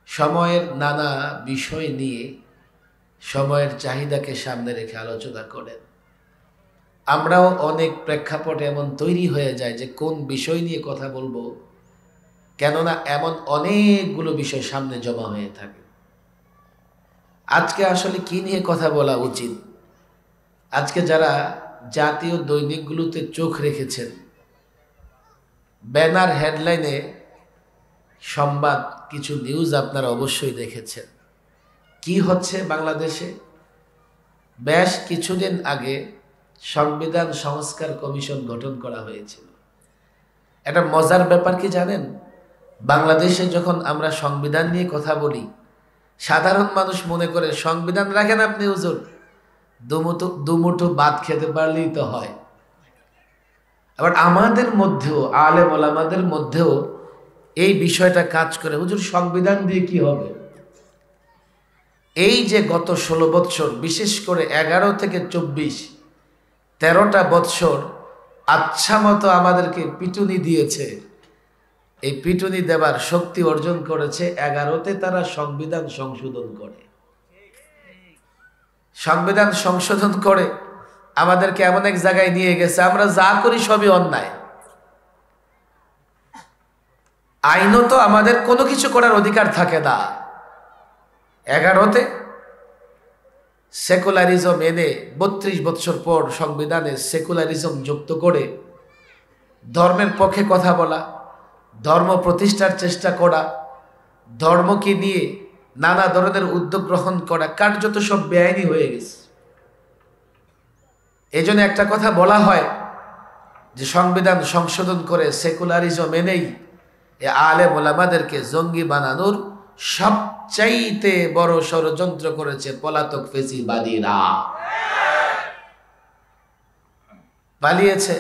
সময়ের নানা বিষয় নিয়ে সময়ের চাহিদাকে সামনে রেখে আলোচনা করেন। আমরাও অনেক প্রেক্ষাপট এমন তৈরি হয়ে যায় যে কোন বিষয় নিয়ে কথা বলবো, কেননা এমন অনেকগুলো বিষয় সামনে জমা হয়ে থাকে। আজকে আসলে কি নিয়ে কথা বলা উচিত? আজকে যারা জাতীয় দৈনিকগুলোতে চোখ রেখেছেন, ব্যানার হেডলাইনে সংবাদ কিছু নিউজ আপনারা অবশ্যই দেখেছেন। কি হচ্ছে বাংলাদেশে? বেশ কিছুদিন আগে সংবিধান সংস্কার কমিশন গঠন করা হয়েছিল। একটা মজার ব্যাপার কি জানেন? বাংলাদেশে যখন আমরা সংবিধান নিয়ে কথা বলি, সাধারণ মানুষ মনে করে সংবিধান রাখেন আপনি হুজুর, দুমুঠো ভাত খেতে পারলেই তো হয়। আবার আমাদের মধ্যেও, আলেম ওলামাদের মধ্যেও এই বিষয়টা কাজ করে, হুজুর সংবিধান দিয়ে কি হবে? এই যে গত 16 বৎসর, বিশেষ করে 11 থেকে 24, 13টা বৎসর আচ্ছা মতো আমাদেরকে পিটুনি দিয়েছে। এই পিটুনি দেবার শক্তি অর্জন করেছে 11তে তারা সংবিধান সংশোধন করে। সংবিধান সংশোধন করে আমাদেরকে এমন এক জায়গায় নিয়ে গেছে, আমরা যা করি সবই অন্যায়। আইনত আমাদের কোনো কিছু করার অধিকার থাকে না। 11তে সেকুলারিজম এনে 32 বছর পর সংবিধানে সেকুলারিজম যুক্ত করে ধর্মের পক্ষে কথা বলা, ধর্ম প্রতিষ্ঠার চেষ্টা করা, ধর্মকে নিয়ে নানা ধরনের উদ্যোগ গ্রহণ করা কার্যত সব বেআইনি হয়ে গেছে। এই জন্য একটা কথা বলা হয় যে সংবিধান সংশোধন করে সেকুলারিজম এনেই এ আলেম ওলামাদেরকে জঙ্গি বানানোর সবচাইতে বড় ষড়যন্ত্র করেছে পলাতক ফেসিবাদীরা। পালিয়েছে।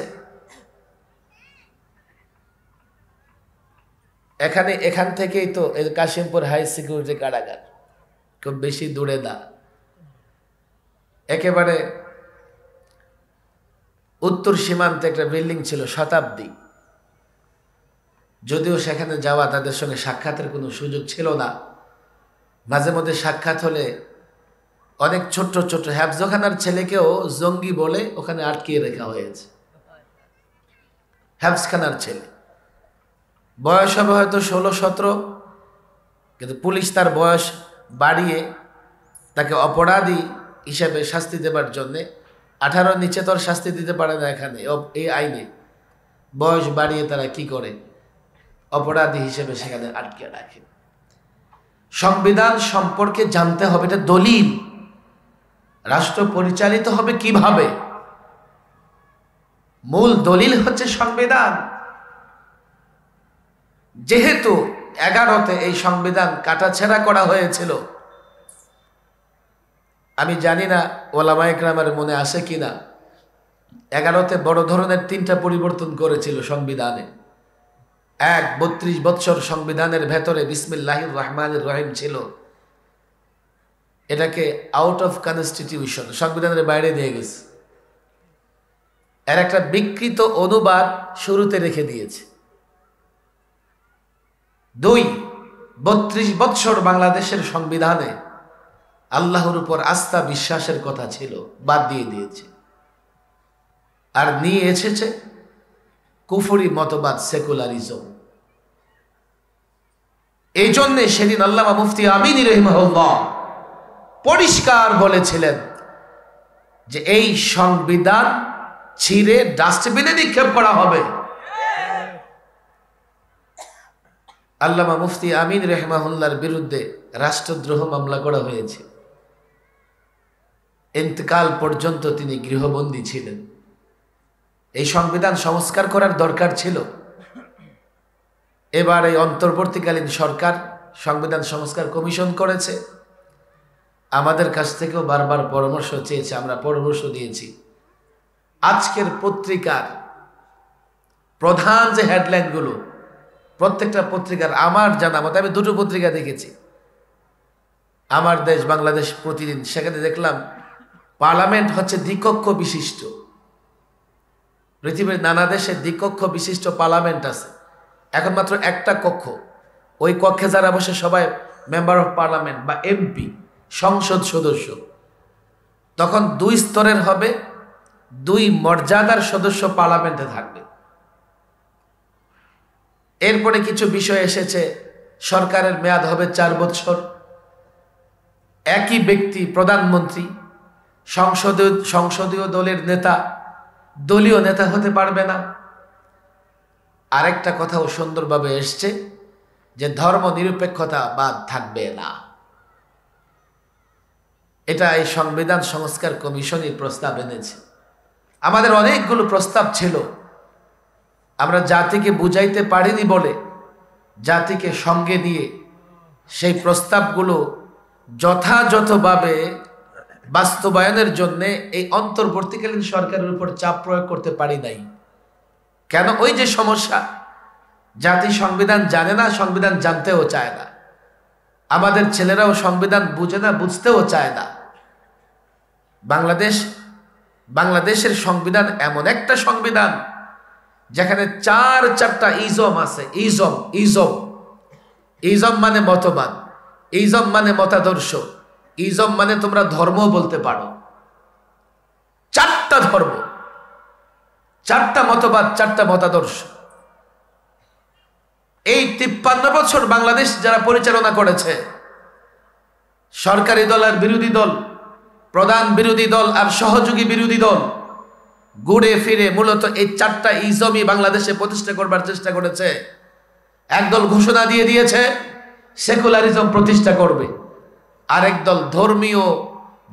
এখান থেকেই তো কাশিমপুর হাই সিকিউরিটি কারাগার, খুব বেশি দূরে না, একেবারে উত্তর সীমান্তে একটা বিল্ডিং ছিল শতাব্দী। যদিও সেখানে যাওয়া তাদের সঙ্গে সাক্ষাতের কোনো সুযোগ ছিল না। মাঝে মধ্যে সাক্ষাৎ হলে অনেক ছোট্ট ছোট্ট হ্যাফজখানার ছেলেকেও জঙ্গি বলে ওখানে আটকিয়ে রাখা হয়েছে। হ্যাফজখানার ছেলে বয়স হবে হয়তো 16-17, কিন্তু পুলিশ তার বয়স বাড়িয়ে তাকে অপরাধী হিসেবে শাস্তি দেবার জন্যে 18 নিচে তোর শাস্তি দিতে পারে না এখানে, এই আইনে বয়স বাড়িয়ে তারা কি করে, অপরাধী হিসেবে সেখানে আটকে রাখে। সংবিধান সম্পর্কে জানতে হবে, এটা দলিল। রাষ্ট্র পরিচালিত হবে কিভাবে? মূল দলিল হচ্ছে সংবিধান। যেহেতু 11তে এই সংবিধান কাটাছেঁড়া করা হয়েছিল, আমি জানি না ওলামা ইকরামের মনে আসে কিনা, 11তে বড় ধরনের 3টা পরিবর্তন করেছিল সংবিধানে। 32 বৎসর সংবিধানের ভেতরে বিসমিল্লাহির রহমানির রহিম ছিল, এটাকে আউট অফ কনস্টিটিউশন, সংবিধানের বাইরে দিয়ে গেছে। এর একটা বিকৃত অনুবাদ শুরুতে রেখে দিয়েছে। 32 বৎসর বাংলাদেশের সংবিধানে আল্লাহর উপর আস্থা বিশ্বাসের কথা ছিল, বাদ দিয়ে দিয়েছে। আর নিয়ে এসেছে কুফরি মতবাদ, সেকুলারিজম। এই জন্যে সেদিন আল্লামা মুফতি আমিনী রাহিমাহুল্লাহ পরিষ্কার বলেছিলেন যে এই সংবিধান ছিঁড়ে ডাস্টবিনে নিক্ষেপ করা হবে। আল্লামা মুফতি আমিন রাহিমাহুল্লাহর বিরুদ্ধে রাষ্ট্রদ্রোহ মামলা করা হয়েছে। ইন্তেকাল পর্যন্ত তিনি গৃহবন্দী ছিলেন। এই সংবিধান সংস্কার করার দরকার ছিল। এবার এই অন্তর্বর্তীকালীন সরকার সংবিধান সংস্কার কমিশন করেছে। আমাদের কাছ থেকেও বারবার পরামর্শ চেয়েছে, আমরা পরামর্শ দিয়েছি। আজকের পত্রিকার প্রধান যে হেডলাইনগুলো, প্রত্যেকটা পত্রিকার আমার জানা মতো, আমি 2টো পত্রিকা দেখেছি, আমার দেশ, বাংলাদেশ প্রতিদিন, সেখানে দেখলাম পার্লামেন্ট হচ্ছে দ্বিকক্ষ বিশিষ্ট। পৃথিবীর নানা দেশে দ্বিকক্ষ বিশিষ্ট পার্লামেন্ট আছে, এখন মাত্র একটা কক্ষ। ওই কক্ষে যারা বসে সবাই মেম্বার অফ পার্লামেন্ট বা এমপি, সংসদ সদস্য, তখন 2 স্তরের হবে, 2 মর্যাদার সদস্য পার্লামেন্টে থাকবে। এরপরে কিছু বিষয় এসেছে, সরকারের মেয়াদ হবে 4 বছর, একই ব্যক্তি প্রধানমন্ত্রী, সংসদীয় দলের নেতা দলীয় নেতা হতে পারবে না। আরেকটা কথাও সুন্দরভাবে এসছে যে ধর্ম নিরপেক্ষতা বাদ থাকবে না। এটা এই সংবিধান সংস্কার কমিশনই প্রস্তাব এনেছে। আমাদের অনেকগুলো প্রস্তাব ছিল, আমরা জাতিকে বুঝাইতে পারিনি বলে জাতিকে সঙ্গে নিয়ে সেই প্রস্তাবগুলো যথাযথভাবে বাস্তবায়নের জন্য এই অন্তর্বর্তীকালীন সরকারের উপর চাপ প্রয়োগ করতে পারি নাই। কেন? ওই যে সমস্যা, জাতি সংবিধান জানে না, সংবিধান জানতেও চায় না। আমাদের ছেলেরাও সংবিধান বুঝে না, বুঝতেও চায় না। বাংলাদেশের সংবিধান এমন একটা সংবিধান যেখানে 4টা ইজম আছে। ইজম মানে মতবাদ, ইজম মানে মতাদর্শ, ইজম মানে তোমরা ধর্ম বলতে পারো। 4টা ধর্ম, 4টা মতবাদ, 4টা মতাদর্শ। এই 53 বছর বাংলাদেশ যারা পরিচালনা করেছে, সরকারি দল আর বিরোধী দল, প্রধান বিরোধী দল আর সহযোগী বিরোধী দল, ঘুরে ফিরে মূলত এই 4টা ইজমই বাংলাদেশে প্রতিষ্ঠা করবার চেষ্টা করেছে। একদল ঘোষণা দিয়ে দিয়েছে সেকুলারিজম প্রতিষ্ঠা করবে, আরেক দল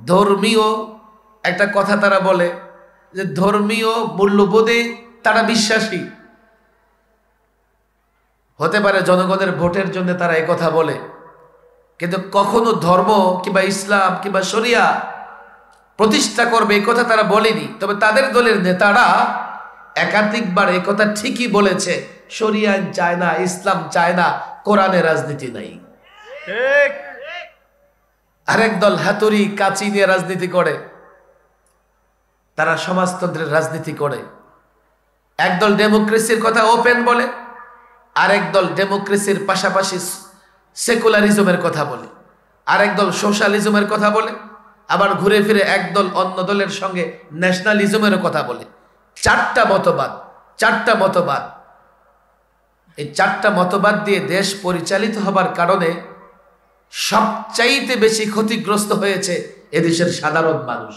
ধর্মীয় একটা কথা তারা বলে যে ধর্মীয় মূল্যবোধে তারা বিশ্বাসী। হতে পারে জনগণের ভোটের জন্য তারা এই কথা বলে, কিন্তু কখনো ধর্ম কিংবা ইসলাম কিংবা শরিয়া প্রতিষ্ঠা করবে এই কথা তারা বলেনি। তবে তাদের দলের নেতারা একাধিকবার এই কথা ঠিকই বলেছে, শরিয়া চায় না, ইসলাম চায় না, কোরআনে রাজনীতি নাই। আরেক দল হাতুড়ি কাঁচি নিয়ে রাজনীতি করে, তারা সমাজতন্ত্রের রাজনীতি করে। একদল ডেমোক্রেসির কথা ওপেন বলে, আরেক দল ডেমোক্রেসির পাশাপাশি সেকুলারিজমের কথা বলে, আরেক দল সোশ্যালিজমের কথা বলে, আবার ঘুরে ফিরে একদল অন্য দলের সঙ্গে ন্যাশনালিজমের কথা বলে। 4টা মতবাদ। এই 4টা মতবাদ দিয়ে দেশ পরিচালিত হবার কারণে সবচাইতে বেশি ক্ষতিগ্রস্ত হয়েছে এদেশের সাধারণ মানুষ।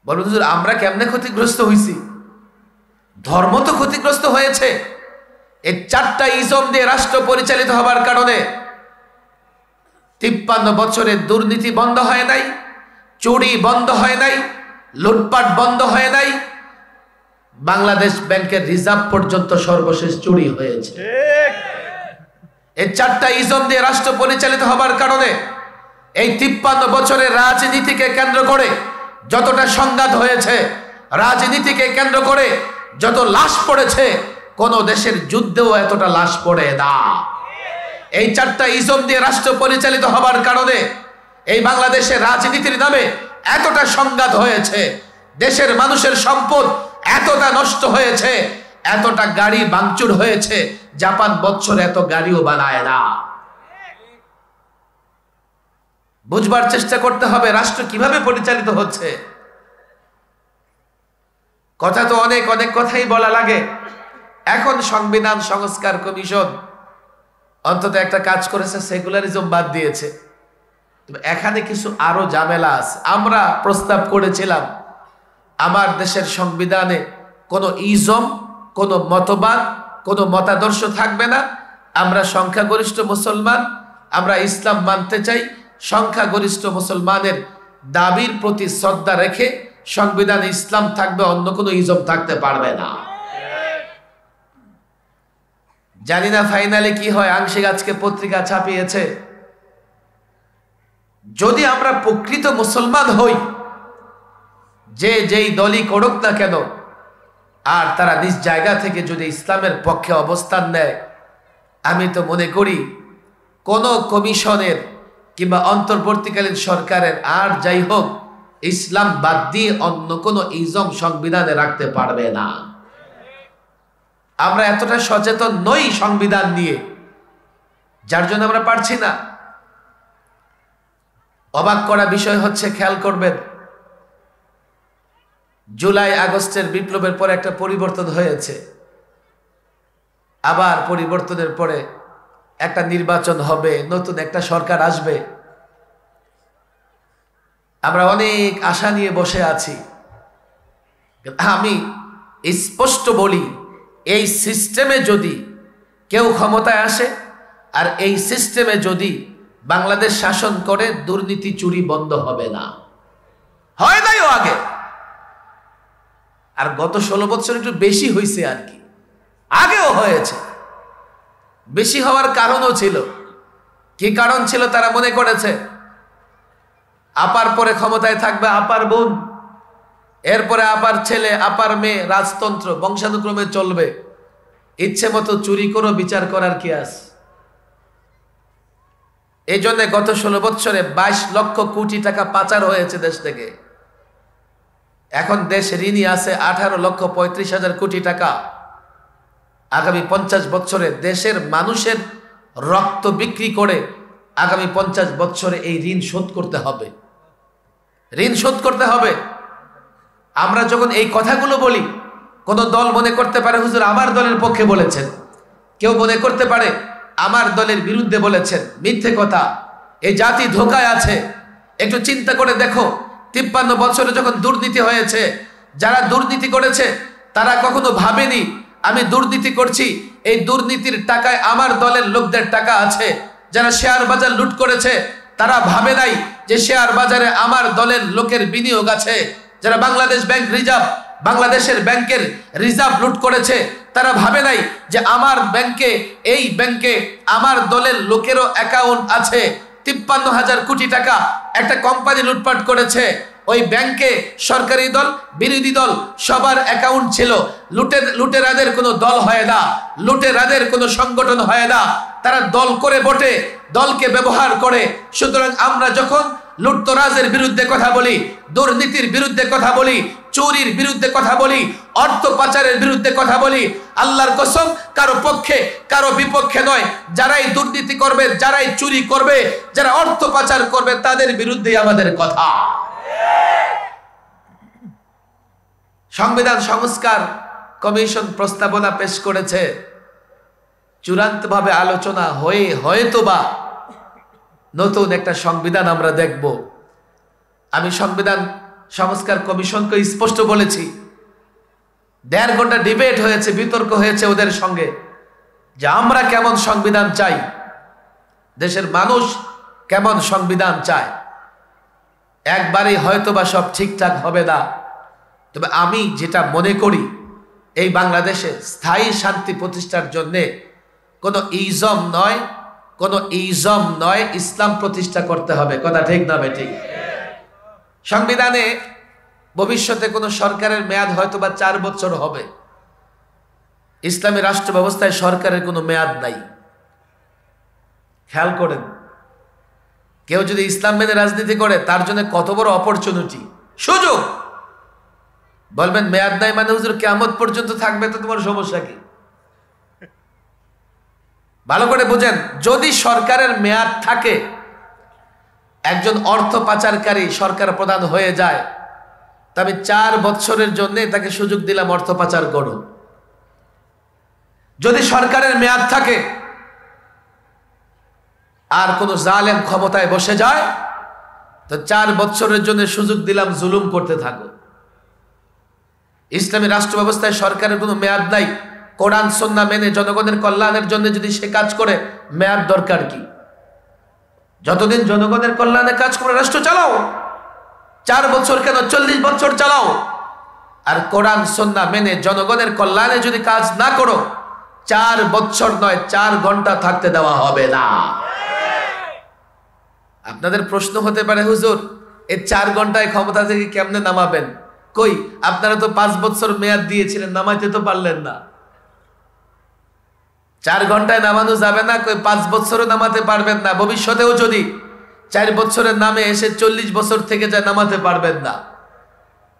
বলুন হুজুর, আমরা কেমনে ক্ষতিগ্রস্ত হয়েছি? ধর্ম তো ক্ষতিগ্রস্ত হয়েছে। এই 4টা ইজম দিয়ে রাষ্ট্র পরিচালিত হবার কারণে 53 বছরে দুর্নীতি বন্ধ হয় নাই, চুরি বন্ধ হয় নাই, লুটপাট বন্ধ হয় নাই, বাংলাদেশ ব্যাংকের রিজার্ভ পর্যন্ত সর্বশেষ চুরি হয়েছে। এই 4টা ইজম দিয়ে রাষ্ট্র পরিচালিত হবার কারণে এই 53 বছরের রাজনীতিকে কেন্দ্র করে যতটা সংঘাত হয়েছে, রাজনীতিকে কেন্দ্র করে যত লাশ পড়েছে, কোন দেশের যুদ্ধেও এতটা লাশ পড়ে না। এই 4টা ইজম দিয়ে রাষ্ট্র পরিচালিত হবার কারণে এই বাংলাদেশের রাজনীতির নামে এতটা সংঘাত হয়েছে, দেশের মানুষের সম্পদ এতটা নষ্ট হয়েছে, এতটা গাড়ি ভাঙচুর হয়েছে, জাপান বছর এত গাড়িও বানায় না। বুঝবার চেষ্টা করতে হবে রাষ্ট্র কিভাবে পরিচালিত হচ্ছে। কথা তো অনেক কথাই বলা লাগে। এখন সংবিধান সংস্কার কমিশন অন্তত একটা কাজ করেছে, সেকুলারিজম বাদ দিয়েছে। এখানে কিছু আরো ঝামেলা আছে। আমরা প্রস্তাব করেছিলাম আমার দেশের সংবিধানে কোনো ইজম, কোনো মতবাদ, কোনো মতাদর্শ থাকবে না। আমরা সংখ্যাগরিষ্ঠ মুসলমান, আমরা ইসলাম মানতে চাই। সংখ্যাগরিষ্ঠ মুসলমানের দাবির প্রতি শ্রদ্ধা রেখে সংবিধানে ইসলাম থাকবে, অন্য কোনো ইজম থাকতে পারবে না। জানি না ফাইনালে কি হয়, আংশিক আজকে পত্রিকা ছাপিয়েছে। যদি আমরা প্রকৃত মুসলমান হই, যে যেই দলই করুক না কেন, আর তারা নিজ জায়গা থেকে যদি ইসলামের পক্ষে অবস্থান নেয়, আমি তো মনে করি কোন কমিশনের কিংবা অন্তর্বর্তীকালীন সরকারের আর যাই হোক, ইসলাম বাদ দিয়ে অন্য কোনো ইজম সংবিধানে রাখতে পারবে না। আমরা এতটা সচেতন নই সংবিধান নিয়ে যার জন্য আমরা পারছি না। অবাক করা বিষয় হচ্ছে, খেয়াল করবেন, জুলাই আগস্টের বিপ্লবের পরে একটা পরিবর্তন হয়েছে, আবার পরিবর্তনের পরে একটা নির্বাচন হবে, নতুন একটা সরকার আসবে। আমরা অনেক আশা নিয়ে বসে আছি। আমি স্পষ্ট বলি, এই সিস্টেমে যদি কেউ ক্ষমতায় আসে আর এই সিস্টেমে যদি বাংলাদেশ শাসন করে, দুর্নীতি চুরি বন্ধ হবে না। হয় নাইও আগে, আর গত 16 বছর একটু বেশি হয়েছে আর কি, আগেও হয়েছে। বেশি হওয়ার কারণও ছিল। কি কারণ ছিল? তারা মনে করেছে আপার পরে ক্ষমতায় থাকবে আপার বোন, এরপরে আপার ছেলে, আপার মেয়ে, রাজতন্ত্র বংশানুক্রমে চলবে, ইচ্ছে মতো চুরি করো, বিচার করার কি আছে। এই জন্য গত 16 বছরে 22 লক্ষ কোটি টাকা পাচার হয়েছে দেশ থেকে। এখন দেশ ঋণী আছে 18,35,000 কোটি টাকা। আগামী 50 বছরে দেশের মানুষের রক্ত বিক্রি করে আগামী 50 বছরে এই ঋণ শোধ করতে হবে, ঋণ শোধ করতে হবে। আমরা যখন এই কথাগুলো বলি, কোন দল মনে করতে পারে হুজুর আমার দলের পক্ষে বলেছেন, কেউ মনে করতে পারে আমার দলের বিরুদ্ধে বলেছেন। মিথ্যে কথা। এই জাতি ধোকায় আছে। একটু চিন্তা করে দেখো, 53 বছরে যখন দুর্নীতি হয়েছে, যারা দুর্নীতি করেছে তারা কখনো ভাবেনি আমি দুর্নীতি করছি, এই দুর্নীতির টাকায় আমার দলের লোকদের টাকা আছে। যারা শেয়ার বাজার লুট করেছে তারা ভাবে নাই যে শেয়ার বাজারে আমার দলের লোকের বিনিয়োগ আছে। যারা বাংলাদেশ ব্যাংক রিজার্ভ, বাংলাদেশের ব্যাংকের রিজার্ভ লুট করেছে, তারা ভাবে নাই যে আমার ব্যাংকে, এই ব্যাংকে আমার দলের লোকেরও অ্যাকাউন্ট আছে। 53,000 কোটি টাকা একটা কোম্পানি লুটপাট করেছে। ওই ব্যাংকে সরকারি দল, বিরোধী দল সবার অ্যাকাউন্ট ছিল। লুটেরাদের কোনো দল হয় না, লুটেরাদের কোনো সংগঠন হয় না। তারা দল করে বটে, দলকে ব্যবহার করে। সুতরাং আমরা যখন লুটতরাজের বিরুদ্ধে কথা বলি, দুর্নীতির বিরুদ্ধে কথা বলি, চুরির বিরুদ্ধে কথা বলি, অর্থ পাচারের বিরুদ্ধে কথা বলি, আল্লাহর কসম কারো পক্ষে কারো বিপক্ষে নয়। যারাই দুর্নীতি করবে, যারাই চুরি করবে, যারা অর্থ পাচার করবে, তাদের বিরুদ্ধেই আমাদের কথা। সংবিধান সংস্কার কমিশন প্রস্তাবনা পেশ করেছে। চূড়ান্তভাবে আলোচনা হয়ে হয়তোবা নতুন একটা সংবিধান আমরা দেখব। আমি সংবিধান সংস্কার কমিশনকে স্পষ্ট বলেছি, 1.5 ঘন্টা ডিবেট হয়েছে, বিতর্ক হয়েছে ওদের সঙ্গে, যে আমরা কেমন সংবিধান চাই, দেশের মানুষ কেমন সংবিধান চায়। একবারেই হয়তোবা সব ঠিকঠাক হবে না, তবে আমি যেটা মনে করি, এই বাংলাদেশে স্থায়ী শান্তি প্রতিষ্ঠার জন্যে কোনো ইজম নয়, কোনো ইজম নয়, ইসলাম প্রতিষ্ঠা করতে হবে। কথা ঠিক না বেঠিক? সংবিধানে ভবিষ্যতে কোনো সরকারের মেয়াদ হয়তোবা 4 বছর হবে। ইসলামী রাষ্ট্র ব্যবস্থায় সরকারের কোনো মেয়াদ নাই। খেয়াল করেন, কেউ যদি ইসলাম মেনে রাজনীতি করে, তার জন্য কত বড় অপরচুনিটি, সুযোগ। বলবেন মেয়াদ নাই মানে হুজুর কিয়ামত পর্যন্ত থাকবে, তো তোমার সমস্যা কি? ভালো করে বুঝেন, যদি সরকারের মেয়াদ থাকে, একজন অর্থ পাচারকারী সরকার প্রধান হয়ে যায়, তবে 4 বছরের জন্য তাকে সুযোগ দিলাম অর্থ পাচার করো। যদি সরকারের মেয়াদ থাকে আর কোন জালেম ক্ষমতায় বসে যায়, তো 4 বছরের জন্য সুযোগ দিলাম জুলুম করতে থাকো। ইসলামী রাষ্ট্র ব্যবস্থায় সরকারের কোনো মেয়াদ নাই। কোরআন সুন্নাহ মেনে জনগণের কল্যাণের জন্য যদি সে কাজ করে, মেয়াদ দরকার কি? যতদিন জনগণের কল্যাণে কাজ করে রাষ্ট্র চালাও, 4 বছর কেন, 40 বছর চালাও। আর কোরআন সুন্নাহ মেনে জনগণের কল্যাণে যদি কাজ না করো, 4 বছর নয়, 4 ঘন্টা থাকতে দেওয়া হবে না। আপনাদের প্রশ্ন হতে পারে, হুজুর এই 4 ঘন্টায় ক্ষমতা থেকে কেমনে নামাবেন? কই, আপনারা তো 5 বছর মেয়াদ দিয়েছিলেন, নামাইতে তো পারলেন না। 4 ঘন্টায় নামানো যাবে না, কই 5 বছরও নামাতে পারবেন না। ভবিষ্যতেও যদি 4 বছরের নামে এসে 40 বছর থেকে যায়, নামাতে পারবেন না।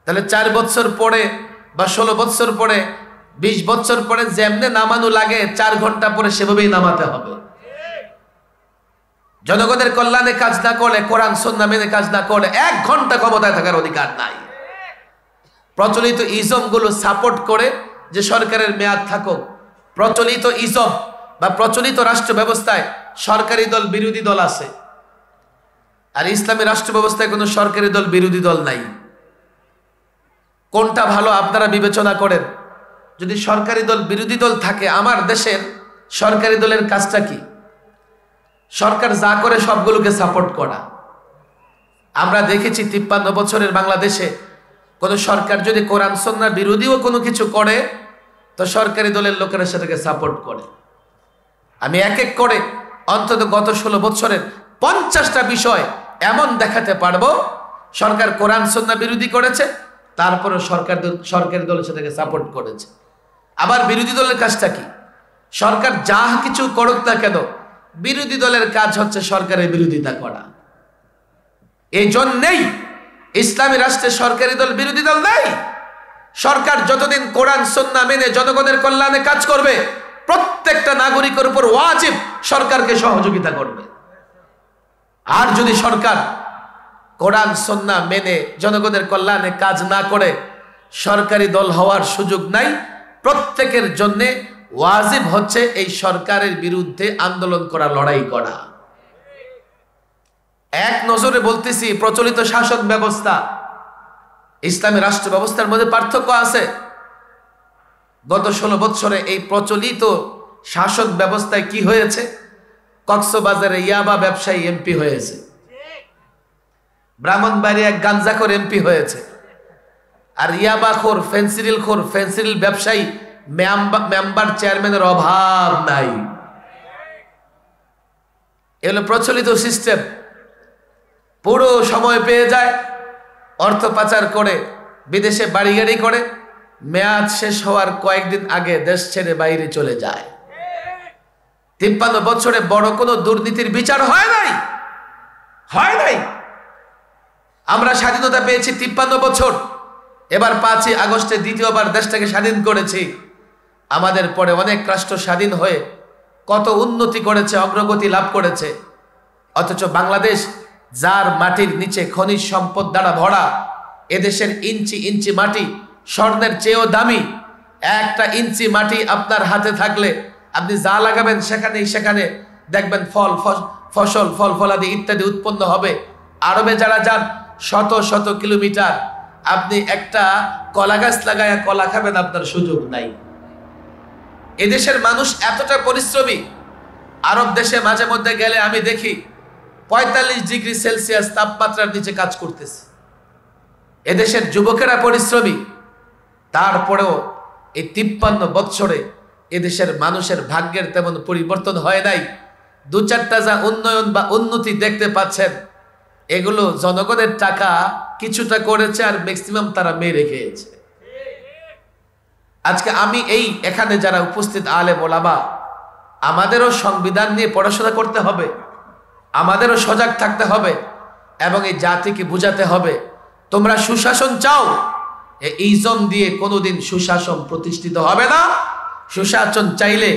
তাহলে 4 বছর পরে বা 16 বছর পরে, 20 বছর পরে যেমনে নামানো লাগে, 4 ঘন্টা পরে সেভাবেই নামাতে হবে। জনগণের কল্যাণে কাজ না করলে, কোরআন সুন্নাহ মেনে কাজ না করলে 1 ঘন্টা ক্ষমতায় থাকার অধিকার নাই। প্রচলিত ইজম গুলো সাপোর্ট করে যে সরকারের মেয়াদ থাকুক। প্রচলিত ইজম বা প্রচলিত রাষ্ট্র ব্যবস্থায় সরকারি দল বিরোধী দল আছে, আর ইসলামী রাষ্ট্র ব্যবস্থায় কোনো সরকারি দল বিরোধী দল নাই। কোনটা ভালো আপনারা বিবেচনা করেন। যদি সরকারি দল বিরোধী দল থাকে, আমার দেশের সরকারি দলের কাজটা কি? সরকার যা করে সবগুলোকে সাপোর্ট করা। আমরা দেখেছি 53 বছরের বাংলাদেশে কোন সরকার যদি কোরআন সুন্নাহ বিরোধীও কোনো কিছু করে, তো সরকারি দলের লোকেরা সেটাকে সাপোর্ট করে। আমি এক এক করে অন্তত গত 16 বছরের 50টা বিষয় এমন দেখাতে পারবো সরকার কোরআন সুন্নাহ বিরোধী করেছে, তারপরে সরকারি দল সেটাকে সাপোর্ট করেছে। আবার বিরোধী দলের কাজটা কি? সরকার যা কিছু করুক না কেন, বিরোধী দলের কাজ হচ্ছে সরকারের বিরোধিতা করা। এই জন্যেই ইসলামী রাষ্ট্রে সরকারি দল বিরোধী দল নাই। সরকার যতদিন কোরআন সুন্নাহ মেনে জনগণের কল্যাণে কাজ করবে, প্রত্যেকটা নাগরিকের উপর ওয়াজিব সরকারকে সহযোগিতা করবে। আর যদি সরকার কোরআন সুন্নাহ মেনে জনগণের কল্যাণে কাজ না করে, সরকারি দল হওয়ার সুযোগ নাই। প্রত্যেকের জন্য ওয়াজিব হচ্ছে এই সরকারের বিরুদ্ধে আন্দোলন করা, লড়াই করা। এক নজরে বলতেছি, প্রচলিত শাসন ব্যবস্থা ইসলামী রাষ্ট্র ব্যবস্থার মধ্যে পার্থক্য আছে। গত 16 বছরে এই প্রচলিত শাসন ব্যবস্থায় কি হয়েছে? কক্সবাজারে ইয়াবা ব্যবসায়ী এমপি হয়েছে, ব্রাহ্মণবাড়িয়া গাঞ্জাখোর এমপি হয়েছে, আর ইয়াবাখোর ফেন্সিডিল ব্যবসায়ী মেম্বার চেয়ারম্যানের অভাব নাই। এগুলো প্রচলিত সিস্টেম। পুরো সময় পেয়ে যায়, অর্থ পাচার করে বিদেশে বাড়ি গাড়ি করে, মেয়াদ শেষ হওয়ার কয়েকদিন আগে দেশ ছেড়ে বাইরে চলে যায়। 53 বছরে বড় কোনো দুর্নীতির বিচার হয় নাই। আমরা স্বাধীনতা পেয়েছি 53 বছর। এবার 5ই আগস্টে দ্বিতীয়বার দেশটাকে স্বাধীন করেছি। আমাদের পরে অনেক রাষ্ট্র স্বাধীন হয়ে কত উন্নতি করেছে, অগ্রগতি লাভ করেছে। অথচ বাংলাদেশ, যার মাটির নিচে খনিজ সম্পদ দ্বারা ভরা, এদেশের ইঞ্চি ইঞ্চি মাটি স্বর্ণের চেয়েও দামি। 1টা ইঞ্চি মাটি আপনার হাতে থাকলে আপনি যা লাগাবেন সেখানে দেখবেন ফল ফলাদি ইত্যাদি উৎপন্ন হবে। আরবে যারা যান শত শত কিলোমিটার, আপনি একটা কলা গাছ লাগায় কলা খাবেন, আপনার সুযোগ নাই। এদেশের মানুষ এতটা পরিশ্রমী। আরব দেশে মাঝে মধ্যে গেলে আমি দেখি 45 ডিগ্রি সেলসিয়াস তাপমাত্রার নিচে কাজ করতেছে। এদেশের যুবকেরা পরিশ্রমী, তারপরেও এই 53 বছরে এদেশের মানুষের ভাগ্যের তেমন পরিবর্তন হয় নাই। 2-4টা যা উন্নয়ন বা উন্নতি দেখতে পাচ্ছেন, এগুলো জনগণের টাকা কিছুটা করেছে, আর ম্যাক্সিমাম তারা মেরে খেয়েছে। আজকে আমি এখানে যারা উপস্থিত আলেম ওলামা, আমাদেরও সংবিধান নিয়ে পড়াশোনা করতে হবে, আমাদেরও সজাগ থাকতে হবে, এবং এই জাতিকে বুঝাতে হবে, তোমরা সুশাসন চাও, এই ইজম দিয়ে কোনোদিন সুশাসন প্রতিষ্ঠিত হবে না। সুশাসন চাইলে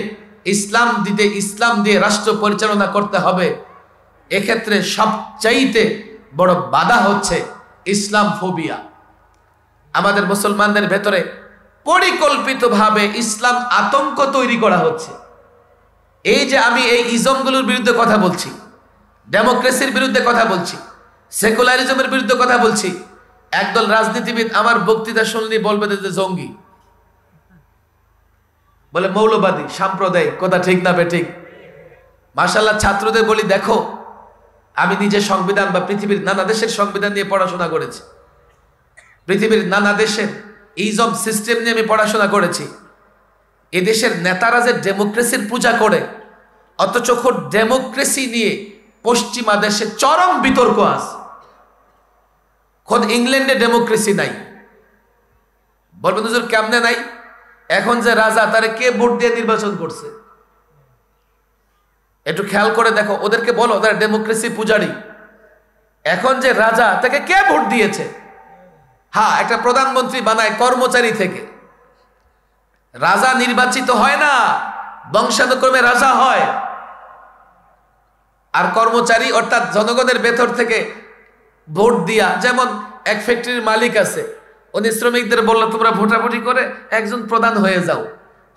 ইসলাম দিয়ে রাষ্ট্র পরিচালনা করতে হবে। এক্ষেত্রে সবচাইতে বড় বাধা হচ্ছে ইসলাম ফোবিয়া। আমাদের মুসলমানদের ভেতরে পরিকল্পিতভাবে ইসলাম আতঙ্ক তৈরি করা হচ্ছে। এই যে আমি এই ইজমগুলোর বিরুদ্ধে কথা বলছি, ডেমোক্রেসির বিরুদ্ধে কথা বলছি, সেকুলারিজমের বিরুদ্ধে কথা বলছি, একদল রাজনীতিবিদ আমার বক্তৃতা শুনলে বলবে যে জঙ্গি, বলে মৌলবাদী, সাম্প্রদায়িক। কথা ঠিক না বেঠিক? মাশাআল্লাহ, ছাত্রদের বলি, দেখো আমি নিজে সংবিধান বা পৃথিবীর নানা দেশের সংবিধান নিয়ে পড়াশোনা করেছি, পৃথিবীর নানা দেশের ইজম সিস্টেম নিয়ে আমি পড়াশোনা করেছি। এদেশের নেতারা যে ডেমোক্রেসির পূজা করে, অথচ ডেমোক্রেসি নিয়ে পশ্চিমা দেশে চরম বিতর্ক আছে। খোদ ইংল্যান্ডে ডেমোক্রেসি নাই। বলবেন হুজুর কেমনে নাই? এখন যে রাজা, তারে কে ভোট দিয়ে নির্বাচন করছে? একটু খেয়াল করে দেখো, ওদেরকে বলো তারা ডেমোক্রেসি পূজারী। এখন যে রাজা, তাকে কে ভোট দিয়েছে? হ্যাঁ, একটা প্রধানমন্ত্রী বানায় কর্মচারী থেকে। রাজা নির্বাচিত হয় না, বংশানুক্রমে রাজা হয়। আর কর্মচারী অর্থাৎ জনগণের ভেতর থেকে ভোট দিয়া, যেমন এক ফ্যাক্টরির মালিক আছে, উনি শ্রমিকদের বললো তোমরা ভোটাভুটি করে একজন প্রধান হয়ে যাও,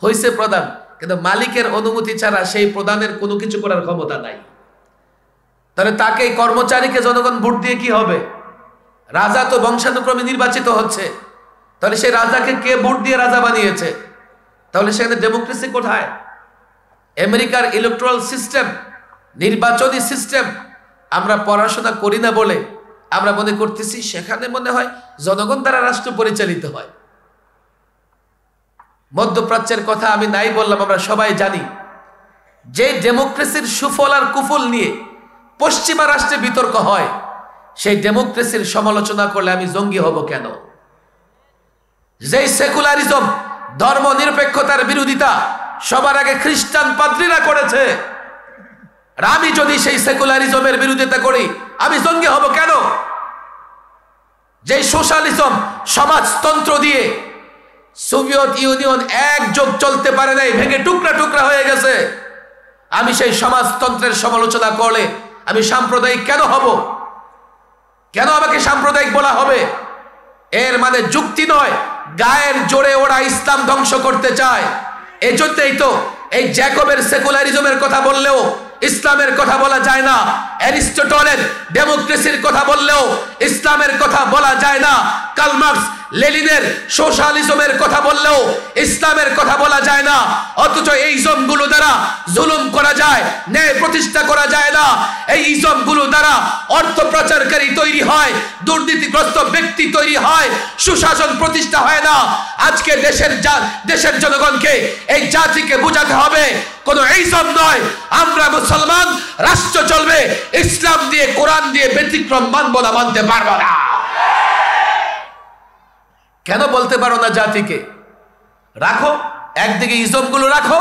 হয়েছে প্রধান, কিন্তু মালিকের অনুমতি ছাড়া সেই প্রধানের কোনো কিছু করার ক্ষমতা নাই। তাহলে তাকে, কর্মচারীকে জনগণ ভোট দিয়ে কি হবে? রাজা তো বংশানুক্রমে নির্বাচিত হচ্ছে, তাহলে সেই রাজাকে কে ভোট দিয়ে রাজা বানিয়েছে? তাহলে সেখানে ডেমোক্রেসি কোথায়? আমেরিকার ইলেকট্রাল সিস্টেম, নির্বাচনী সিস্টেম আমরা পড়াশোনা করি না বলে আমরা মনে করতেছি সেখানে মনে হয় জনগণ দ্বারা রাষ্ট্র পরিচালিত হয়। মধ্যপ্রাচ্যের কথা আমি নাই বললাম, আমরা সবাই জানি যে ডেমোক্রেসির সুফল আর কুফল নিয়ে পশ্চিমা রাষ্ট্রে বিতর্ক হয়, সেই ডেমোক্রেসির সমালোচনা করলে আমি জঙ্গি হব কেন? যেই সেকুলারিজম, ধর্ম নিরপেক্ষতার বিরোধিতা সবার আগে খ্রিস্টান পাদ্রীরা করেছে, আর আমি যদি সেই সেকুলারিজমের বিরোধিতা করি আমি জঙ্গি হব কেন? যে সোশ্যালিজম, সমাজতন্ত্র দিয়ে সোভিয়েত ইউনিয়ন এক যুগ চলতে পারে নাই, ভেঙে টুকরা টুকরা হয়ে গেছে, আমি সেই সমাজতন্ত্রের সমালোচনা করলে আমি সাম্প্রদায়িক কেন হব? কেন আমাকে সাম্প্রদায়িক বলা হবে? এর মানে যুক্তি নয়, গায়ের জোরে ওরা ইসলাম ধ্বংস করতে চায়। এজন্যই তো এই জ্যাকবের সেকুলারিজমের কথা বললেও ইসলামের কথা বলা যায় না, অ্যারিস্টটলের ডেমোক্রেসির কথা বললেও ইসলামের কথা বলা যায় না, কার্ল মার্কস লেনিনের সোশ্যালিজমের কথা বললেও ইসলামের কথা বলা যায় না। অথচ এই ইজমগুলো দ্বারা জুলুম করা যায়, ন্যায় প্রতিষ্ঠা করা যায় না। এই ইজমগুলো দ্বারা অর্থ প্রচারকারী তৈরি হয়, দুর্নীতিগ্রস্ত ব্যক্তি তৈরি হয়, সুশাসন প্রতিষ্ঠা হয় না। আজকে দেশের জনগণকে, এই জাতিকে বোঝাতে হবে কোন ইজম নয়, আমরা মুসলমান, রাষ্ট্র চলবে ইসলাম দিয়ে, কোরআন দিয়ে, ব্যতিক্রম মানব না, মানতে পারবো না। কেন বলতে পারো না জাতিকে রাখো? একদিকে ইজমগুলো রাখো,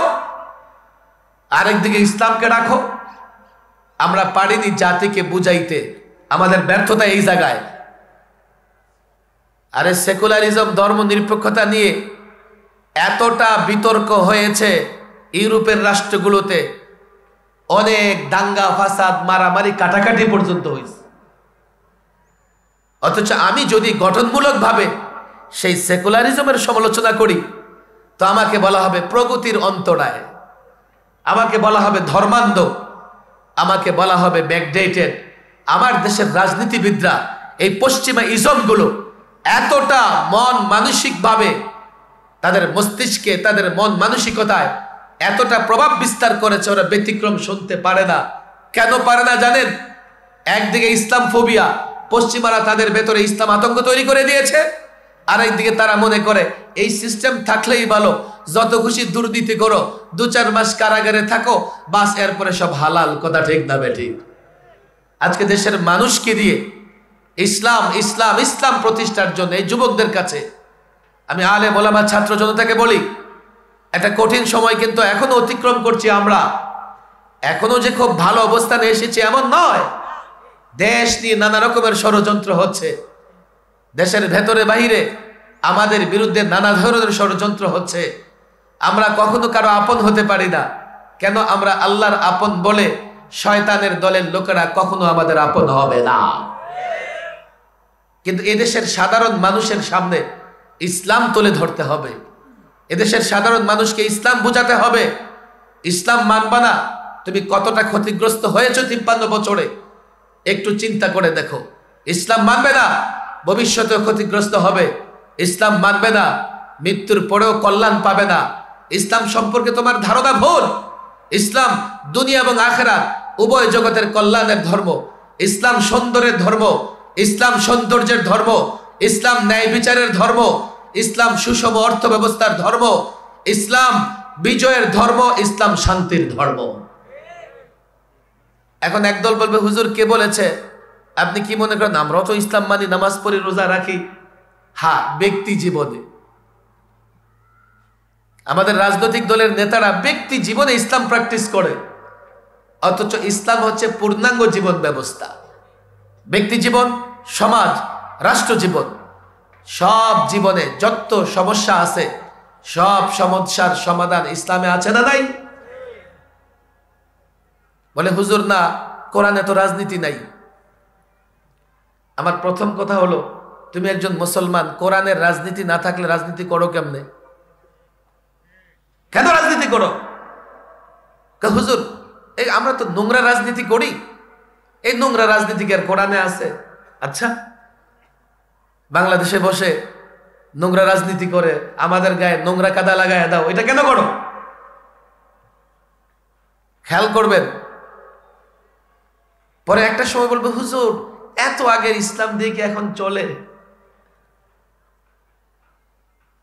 আরেকদিকে ইসলামকে রাখো। আমরা পারিনি জাতিকে বুঝাইতে, আমাদের ব্যর্থতা এই জায়গায়। আরে সেকুলারিজম, ধর্ম নিরপেক্ষতা নিয়ে এতটা বিতর্ক হয়েছে ইউরোপের রাষ্ট্রগুলোতে, অনেক দাঙ্গা ফাসাদ, মারামারি, কাটাকাটি পর্যন্ত হয়েছে। অথচ আমি যদি গঠনমূলকভাবে সেই সেকুলারিজমের সমালোচনা করি তো আমাকে বলা হবে প্রগতির অন্তরায়, আমাকে বলা হবে ধর্মান্ধ, আমাকে বলা হবে ব্যাকডেটেড। আমার দেশের রাজনীতিবিদরা এই পশ্চিমা ইজমগুলো এতটা মন মানসিকভাবে, তাদের মস্তিষ্কে, তাদের মন মানসিকতায় এতটা প্রভাব বিস্তার করেছে, ওরা ব্যতিক্রম শুনতে পারে না। কেন পারে না জানেন? একদিকে ইসলাম ফোবিয়া, পশ্চিমারা তাদের ভেতরে ইসলাম আতঙ্ক তৈরি করে দিয়েছে, আরেকদিকে তারা মনে করে এই সিস্টেম থাকলেই ভালো, যত খুশি দুর্নীতি করো, 2-4 মাস কারাগারে থাকো, বাস, এরপরে সব হালাল। কথা ঠিক না বেঠিক? আজকে দেশের মানুষকে দিয়ে ইসলাম ইসলাম ইসলাম প্রতিষ্ঠার জন্য এই যুবকদের কাছে আমি আলেম ওলামা ছাত্র জনতাকে বলি, একটা কঠিন সময় কিন্তু এখনো অতিক্রম করছি আমরা। এখনো যে খুব ভালো অবস্থানে এসেছি এমন নয়। দেশ নিয়ে নানা রকমের ষড়যন্ত্র হচ্ছে, দেশের ভেতরে বাহিরে আমাদের বিরুদ্ধে নানা ধরনের ষড়যন্ত্র হচ্ছে। আমরা কখনো কারো আপন হতে পারি না। কেন? আমরা আল্লাহর আপন বলে শয়তানের দলের লোকেরা কখনো আমাদের আপন হবে না। কিন্তু এদেশের সাধারণ মানুষের সামনে ইসলাম তুলে ধরতে হবে, এদেশের সাধারণ মানুষকে ইসলাম বোঝাতে হবে। ইসলাম মানবা না, তুমি কতটা ক্ষতিগ্রস্ত হয়েছো 53 বছরে, একটু চিন্তা করে দেখো। ইসলাম মানবে না, ভবিষ্যতেও ক্ষতিগ্রস্ত হবে। ইসলাম মানবে না, মৃত্যুর পরেও কল্যাণ পাবে না। ইসলাম সম্পর্কে তোমার ধারণা ভুল। ইসলাম দুনিয়া এবং আখিরাত উভয় জগতের কল্যাণের ধর্ম। ইসলাম সৌন্দর্যের ধর্ম, ইসলাম সৌন্দর্যের ধর্ম, ইসলাম ন্যায় বিচারের ধর্ম, ইসলাম সুষম অর্থ ব্যবস্থার ধর্ম, ইসলাম বিজয়ের ধর্ম, ইসলাম শান্তির ধর্ম। এখন একদল বলবে হুজুর কে বলেছে? আপনি কি মনে করেন আমরাও তো ইসলাম মানি, নামাজ পড়ি, রোজা রাখি? হ্যাঁ, ব্যক্তি জীবনে আমাদের রাজনৈতিক দলের নেতারা ব্যক্তি জীবনে ইসলাম প্র্যাকটিস করে, অথচ ইসলাম হচ্ছে পূর্ণাঙ্গ জীবন ব্যবস্থা। ব্যক্তি জীবন, সমাজ, রাষ্ট্র জীবন, সব জীবনে যত সমস্যা আছে সব সমস্যার সমাধান ইসলামে আছে না নাই? বলে হুজুর না, কোরআনে তো রাজনীতি নাই। আমার প্রথম কথা হলো, তুমি একজন মুসলমান, কোরআনের রাজনীতি না থাকলে রাজনীতি করো কেমনে? কেন রাজনীতি করো? হুজুর এই আমরা তো নোংরা রাজনীতি করি, এই নোংরা রাজনীতি কি আর কোরআনে আছে? আচ্ছা, বাংলাদেশে বসে নোংরা রাজনীতি করে আমাদের গায়ে নোংরা কাদা লাগায় দাও, এটা কেন করো? খেয়াল করবেন। পরে একটা সময় বলবে, হুজুর এত আগের ইসলাম দিয়ে কি এখন চলে?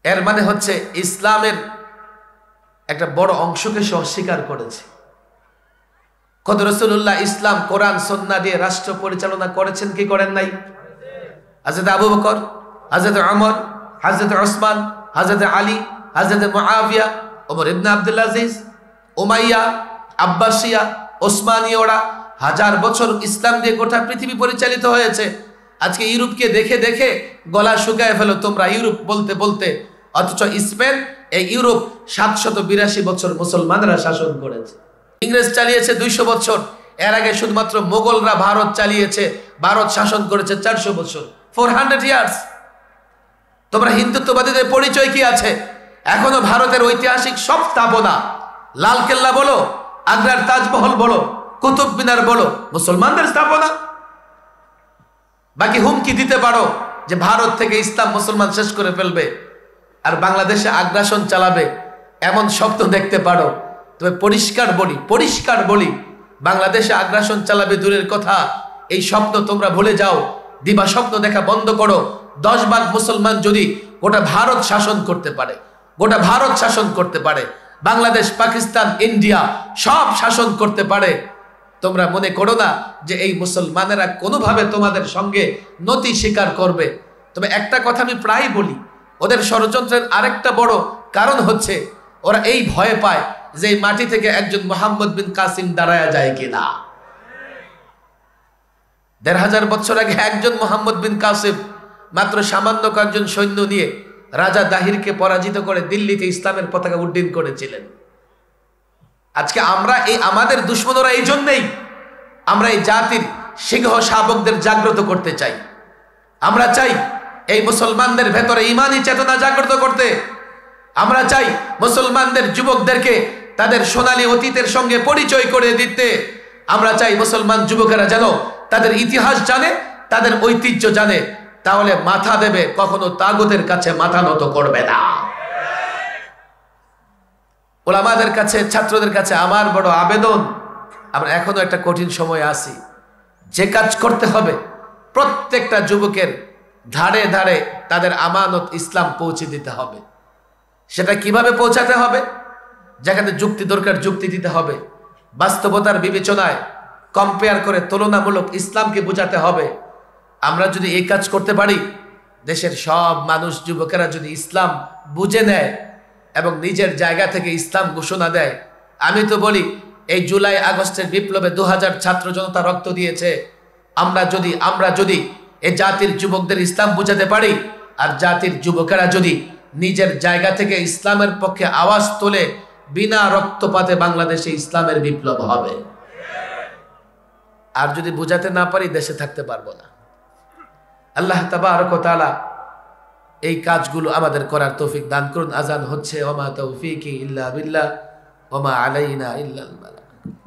এর মানে হচ্ছে ইসলামের একটা বড় অংশকে সে অস্বীকার করেছে। কত রাসূলুল্লাহ ইসলাম কোরআন সুন্নাহ দিয়ে রাষ্ট্র পরিচালনা করেছেন কি করেন নাই? হযরত আবু বকর, হযরত ওমর, হযরত ওসমান, হযরত আলী, হযরত মুআবিয়া, ওমর ইবনে আব্দুল আজিজ, উমাইয়া, আব্বাসিয়া, ওসমানীয়রা 1000 বছর ইসলাম দিয়ে গোটা পৃথিবী পরিচালিত হয়েছে। আজকে ইউরোপকে দেখে দেখে গলা শুকায় ফেলো তোমরা ইউরোপ বলতে বলতে, অথচ স্পেন, এই ইউরোপ 782 বছর মুসলমানরা শাসন করেছে। ইংরেজ চালিয়েছে 200 বছর, এর আগে শুধুমাত্র মোগলরা ভারত চালিয়েছে, ভারত শাসন করেছে 400 বছর, 400 ইয়ার্স। তোমরা হিন্দুত্ববাদীদের পরিচয় কি আছে? এখনো ভারতের ঐতিহাসিক সব স্থাপনা, লালকেল্লা বলো, আগ্রার তাজমহল বলো, কুতুব মিনার বলো, মুসলমানদের স্থাপনা। বাকি হুমকি দিতে পারো যে ভারত থেকে ইসলাম মুসলমান শেষ করে ফেলবে আর বাংলাদেশে আগ্রাসন চালাবে, এমন স্বপ্ন দেখতে পারো। তবে পরিষ্কার বলি বাংলাদেশে আগ্রাসন চালাবে দূরের কথা, এই স্বপ্ন তোমরা ভুলে যাও। দিবা স্বপ্ন দেখা বন্ধ করো। 10 ভাগ মুসলমান যদি গোটা ভারত শাসন করতে পারে, গোটা ভারত শাসন করতে পারে, বাংলাদেশ, পাকিস্তান, ইন্ডিয়া সব শাসন করতে পারে, তোমরা মনে করো না যে এই মুসলমানেরা কোনোভাবে তোমাদের সঙ্গে নতি স্বীকার করবে? তবে একটা কথা আমি প্রায় বলি, ওদের ষড়যন্ত্রের আরেকটা বড় কারণ হচ্ছে ওরা এই ভয় পায় যে এই মাটি থেকে একজন মোহাম্মদ বিন কাসিম দাঁড়ায়া যায় কিনা। 1500 বছর আগে একজন মোহাম্মদ বিন কাসিম মাত্র সামান্য কয়েকজন সৈন্য নিয়ে রাজা দাহিরকে পরাজিত করে দিল্লিতে ইসলামের পতাকা উড্ডীন করেছিলেন। আজকে আমরা আমাদের দুশ্মনরা এই জন্যই আমরা এই জাতির সিংহ শাবকদের জাগ্রত করতে চাই। আমরা চাই এই মুসলমানদের ভেতরে ঈমানি চেতনা জাগ্রত করতে। আমরা চাই মুসলমানদের যুবকদেরকে তাদের সোনালী অতীতের সঙ্গে পরিচয় করে দিতে। আমরা চাই মুসলমান যুবকেরা যেন তাদের ইতিহাস জানে, তাদের ঐতিহ্য জানে, তাহলে মাথা দেবে, কখনো তাগুতের কাছে মাথা নত করবে না। ওলামাদের কাছে, ছাত্রদের কাছে আমার বড় আবেদন, আমরা এখনো একটা কঠিন সময় আছি, যে কাজ করতে হবে প্রত্যেকটা যুবকের ধারে ধারে তাদের আমানত ইসলাম পৌঁছে দিতে হবে। সেটা কিভাবে পৌঁছাতে হবে? যেখানে যুক্তি দরকার যুক্তি দিতে হবে, বাস্তবতার বিবেচনায় কম্পেয়ার করে তুলনামূলক ইসলামকে বোঝাতে হবে। আমরা যদি এই কাজ করতে পারি, দেশের সব মানুষ, যুবকেরা যদি ইসলাম বুঝে নেয় এবং নিজের জায়গা থেকে ইসলাম ঘোষণা দেয়। আমি তো বলি, এই জুলাই আগস্টের বিপ্লবে 2000 ছাত্র জনতা রক্ত দিয়েছে। আমরা যদি এই জাতির যুবকদের ইসলাম বুঝাতে পারি, আর জাতির যুবকেরা যদি নিজের জায়গা থেকে ইসলামের পক্ষে আওয়াজ তোলে, বিনা রক্তপাতে বাংলাদেশে ইসলামের বিপ্লব হবে। আর যদি বুঝাতে না পারি, দেশে থাকতে পারবো না। আল্লাহ তাবারক ওয়া তাআলা এই কাজগুলো আমাদের করার তৌফিক দান করুন। আজান হচ্ছে। ওমা তৌফিকি ইল্লা বিল্লাহ ওমা আলাইনা ইল্লাল বালাগ।